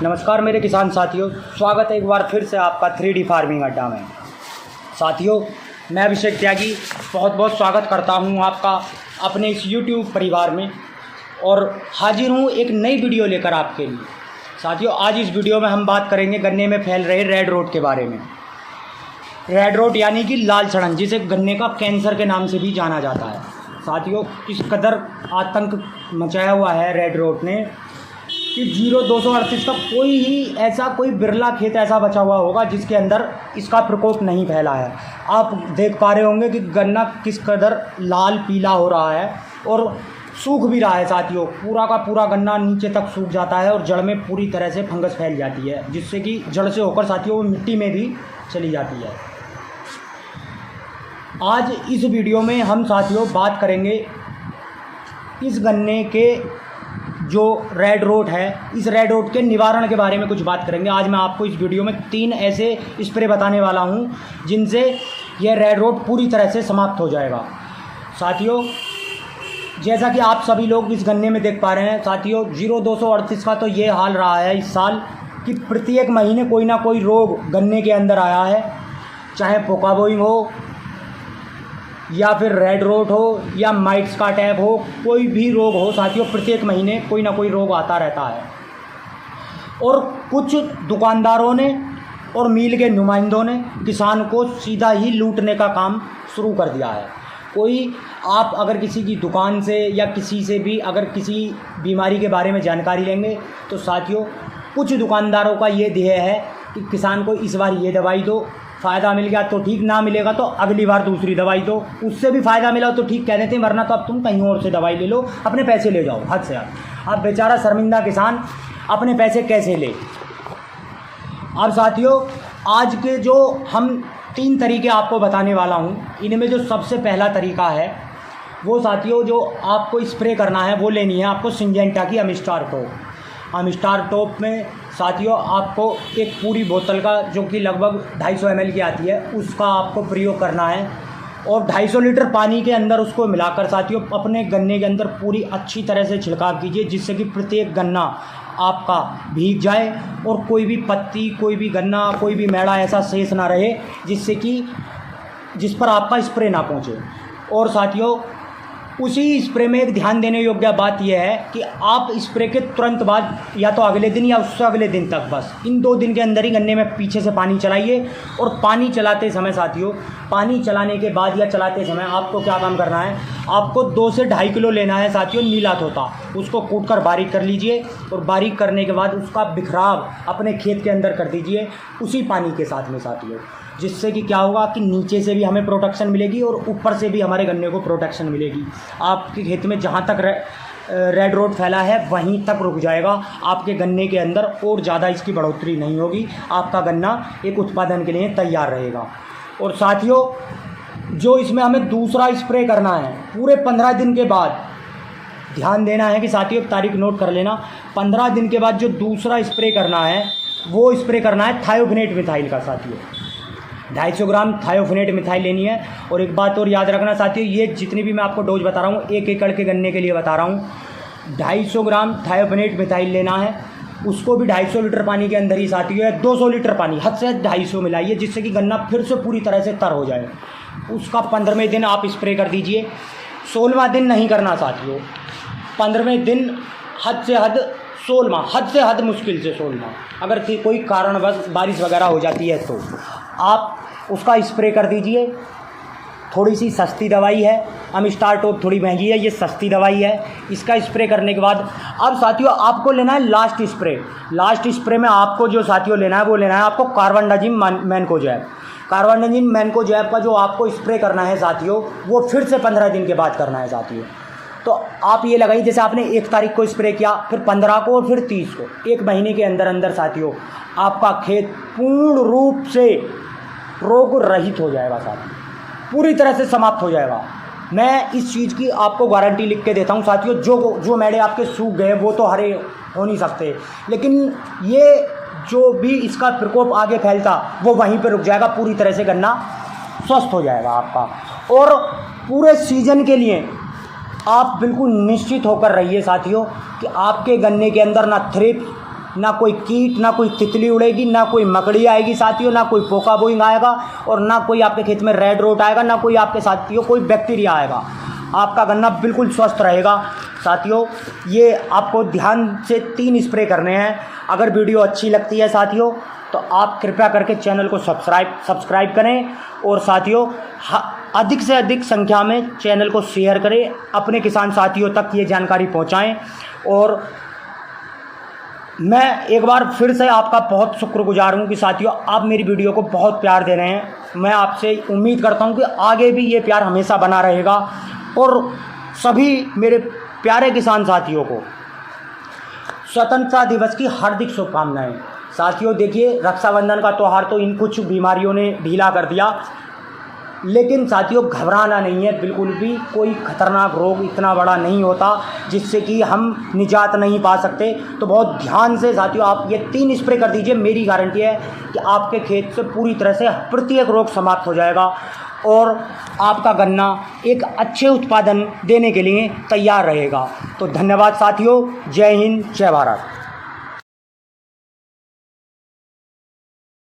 नमस्कार मेरे किसान साथियों, स्वागत है एक बार फिर से आपका 3D फार्मिंग अड्डा में। साथियों, मैं अभिषेक त्यागी बहुत बहुत स्वागत करता हूं आपका अपने इस YouTube परिवार में और हाजिर हूं एक नई वीडियो लेकर आपके लिए। साथियों, आज इस वीडियो में हम बात करेंगे गन्ने में फैल रहे रेड रोट के बारे में। रेड रोट यानी कि लाल सड़न, जिसे गन्ने का कैंसर के नाम से भी जाना जाता है। साथियों, इस कदर आतंक मचाया हुआ है रेड रोट ने कि 0238 का कोई बिरला खेत ऐसा बचा हुआ होगा जिसके अंदर इसका प्रकोप नहीं फैला है। आप देख पा रहे होंगे कि गन्ना किस कदर लाल पीला हो रहा है और सूख भी रहा है। साथियों, पूरा का पूरा गन्ना नीचे तक सूख जाता है और जड़ में पूरी तरह से फंगस फैल जाती है, जिससे कि जड़ से होकर साथियों वो मिट्टी में भी चली जाती है। आज इस वीडियो में हम साथियों बात करेंगे इस गन्ने के जो रेड रोट है, इस रेड रोट के निवारण के बारे में कुछ बात करेंगे। आज मैं आपको इस वीडियो में 3 ऐसे स्प्रे बताने वाला हूं जिनसे यह रेड रोट पूरी तरह से समाप्त हो जाएगा। साथियों, जैसा कि आप सभी लोग इस गन्ने में देख पा रहे हैं, साथियों 0238 का तो ये हाल रहा है इस साल कि प्रत्येक महीने कोई ना कोई रोग गन्ने के अंदर आया है, चाहे पोका बोइंग हो या फिर रेड रोट हो या माइट्स का अटैक हो, कोई भी रोग हो। साथियों, प्रत्येक महीने कोई ना कोई रोग आता रहता है और कुछ दुकानदारों ने और मिल के नुमाइंदों ने किसान को सीधा ही लूटने का काम शुरू कर दिया है। आप अगर किसी की दुकान से या किसी से भी अगर किसी बीमारी के बारे में जानकारी लेंगे तो साथियों कुछ दुकानदारों का ये ध्येय है कि किसान को इस बार ये दवाई दो, फ़ायदा मिल गया तो ठीक, ना मिलेगा तो अगली बार दूसरी दवाई दो, उससे भी फ़ायदा मिला तो ठीक कह देते हैं, वरना तो अब तुम कहीं और से दवाई ले लो, अपने पैसे ले जाओ। हद से हद। अब बेचारा शर्मिंदा किसान अपने पैसे कैसे ले। अब साथियों, आज के जो हम 3 तरीके आपको बताने वाला हूँ, इनमें जो सबसे पहला तरीका है वो साथियों जो आपको स्प्रे करना है वो लेनी है आपको सिंजेंटा की अमिस्टार टॉप। अमिस्टार टॉप में साथियों आपको एक पूरी बोतल का, जो कि लगभग 250 ml की आती है, उसका आपको प्रयोग करना है और 250 लीटर पानी के अंदर उसको मिलाकर साथियों अपने गन्ने के अंदर पूरी अच्छी तरह से छिड़काव कीजिए, जिससे कि प्रत्येक गन्ना आपका भीग जाए और कोई भी पत्ती, कोई भी गन्ना, कोई भी मैड़ा ऐसा शेष ना रहे जिस पर आपका स्प्रे ना पहुँचे। और साथियों उसी स्प्रे में एक ध्यान देने योग्य बात यह है कि आप स्प्रे के तुरंत बाद या तो अगले दिन या उससे अगले दिन तक, बस इन 2 दिन के अंदर ही गन्ने में पीछे से पानी चलाइए। और पानी चलाते समय साथियों, पानी चलाने के बाद या चलाते समय आपको क्या काम करना है, आपको 2 से 2.5 किलो लेना है साथियों नीला तोता। उसको कूट कर बारीक कर लीजिए और बारीक करने के बाद उसका बिखराव अपने खेत के अंदर कर दीजिए उसी पानी के साथ में साथियों, जिससे कि क्या होगा कि नीचे से भी हमें प्रोटेक्शन मिलेगी और ऊपर से भी हमारे गन्ने को प्रोटेक्शन मिलेगी। आपके खेत में जहाँ तक रेड रोट फैला है वहीं तक रुक जाएगा, आपके गन्ने के अंदर और ज़्यादा इसकी बढ़ोतरी नहीं होगी। आपका गन्ना एक उत्पादन के लिए तैयार रहेगा। और साथियों जो इसमें हमें दूसरा स्प्रे करना है पूरे 15 दिन के बाद, ध्यान देना है कि साथियों तारीख नोट कर लेना, 15 दिन के बाद जो दूसरा स्प्रे करना है वो स्प्रे करना है थायोफिनेट मिथाइल का। साथियों 250 ग्राम थायोफिनेट मिथाइल लेनी है। और एक बात और याद रखना साथियों, ये जितनी भी मैं आपको डोज बता रहा हूँ 1 एकड़ के गन्ने के लिए बता रहा हूँ। 250 ग्राम थायोफिनेट मिथाइल लेना है, उसको भी 250 लीटर पानी के अंदर ही साथियों है 200 लीटर पानी, हद से 250 मिलाइए, जिससे कि गन्ना फिर से पूरी तरह से तर हो जाए। उसका 15वें दिन आप स्प्रे कर दीजिए। 16वां दिन नहीं करना साथियों, 15वें दिन हद से हद 16वां, हद से हद मुश्किल से 16वां, अगर कोई कारणवश बारिश वगैरह हो जाती है तो आप उसका स्प्रे कर दीजिए। थोड़ी सी सस्ती दवाई है, अमिस्टार टॉप थोड़ी महंगी है, ये सस्ती दवाई है। इसका स्प्रे करने के बाद अब साथियों आपको लेना है लास्ट स्प्रे। लास्ट स्प्रे में आपको जो साथियों लेना है वो लेना है आपको कार्बनडाजिम मैनकोजेब। कार्बनडाजिम मैनकोजेब का जो आपको स्प्रे करना है साथियों वो फिर से 15 दिन के बाद करना है साथियों। तो आप ये लगाइए, जैसे आपने 1 तारीख को स्प्रे किया, फिर 15 को और फिर 30 को, 1 महीने के अंदर अंदर साथियों आपका खेत पूर्ण रूप से रोग रहित हो जाएगा साथियों, पूरी तरह से समाप्त हो जाएगा। मैं इस चीज़ की आपको गारंटी लिख के देता हूँ साथियों। जो मैडे आपके सूख गए वो तो हरे हो नहीं सकते, लेकिन ये जो भी इसका प्रकोप आगे फैलता वो वहीं पर रुक जाएगा, पूरी तरह से गन्ना स्वस्थ हो जाएगा आपका। और पूरे सीजन के लिए आप बिल्कुल निश्चित होकर रहिए साथियों कि आपके गन्ने के अंदर ना थ्रिप्स, ना कोई कीट, ना कोई तितली उड़ेगी, ना कोई मकड़ी आएगी साथियों, ना कोई पोका बोइंग आएगा और ना कोई आपके खेत में रेड रोट आएगा, ना कोई आपके साथियों कोई बैक्टीरिया आएगा। आपका गन्ना बिल्कुल स्वस्थ रहेगा साथियों। ये आपको ध्यान से 3 स्प्रे करने हैं। अगर वीडियो अच्छी लगती है साथियों तो आप कृपया करके चैनल को सब्सक्राइब करें और साथियों अधिक से अधिक संख्या में चैनल को शेयर करें, अपने किसान साथियों तक ये जानकारी पहुंचाएं। और मैं एक बार फिर से आपका बहुत शुक्रगुजार हूं कि साथियों आप मेरी वीडियो को बहुत प्यार दे रहे हैं। मैं आपसे उम्मीद करता हूं कि आगे भी ये प्यार हमेशा बना रहेगा। और सभी मेरे प्यारे किसान साथियों को स्वतंत्रता दिवस की हार्दिक शुभकामनाएं। साथियों देखिए, रक्षाबंधन का त्यौहार तो इन कुछ बीमारियों ने ढीला कर दिया, लेकिन साथियों घबराना नहीं है बिल्कुल भी। कोई खतरनाक रोग इतना बड़ा नहीं होता जिससे कि हम निजात नहीं पा सकते। तो बहुत ध्यान से साथियों आप ये 3 स्प्रे कर दीजिए। मेरी गारंटी है कि आपके खेत से पूरी तरह से प्रत्येक रोग समाप्त हो जाएगा और आपका गन्ना एक अच्छे उत्पादन देने के लिए तैयार रहेगा। तो धन्यवाद साथियों। जय हिंद, जय भारत।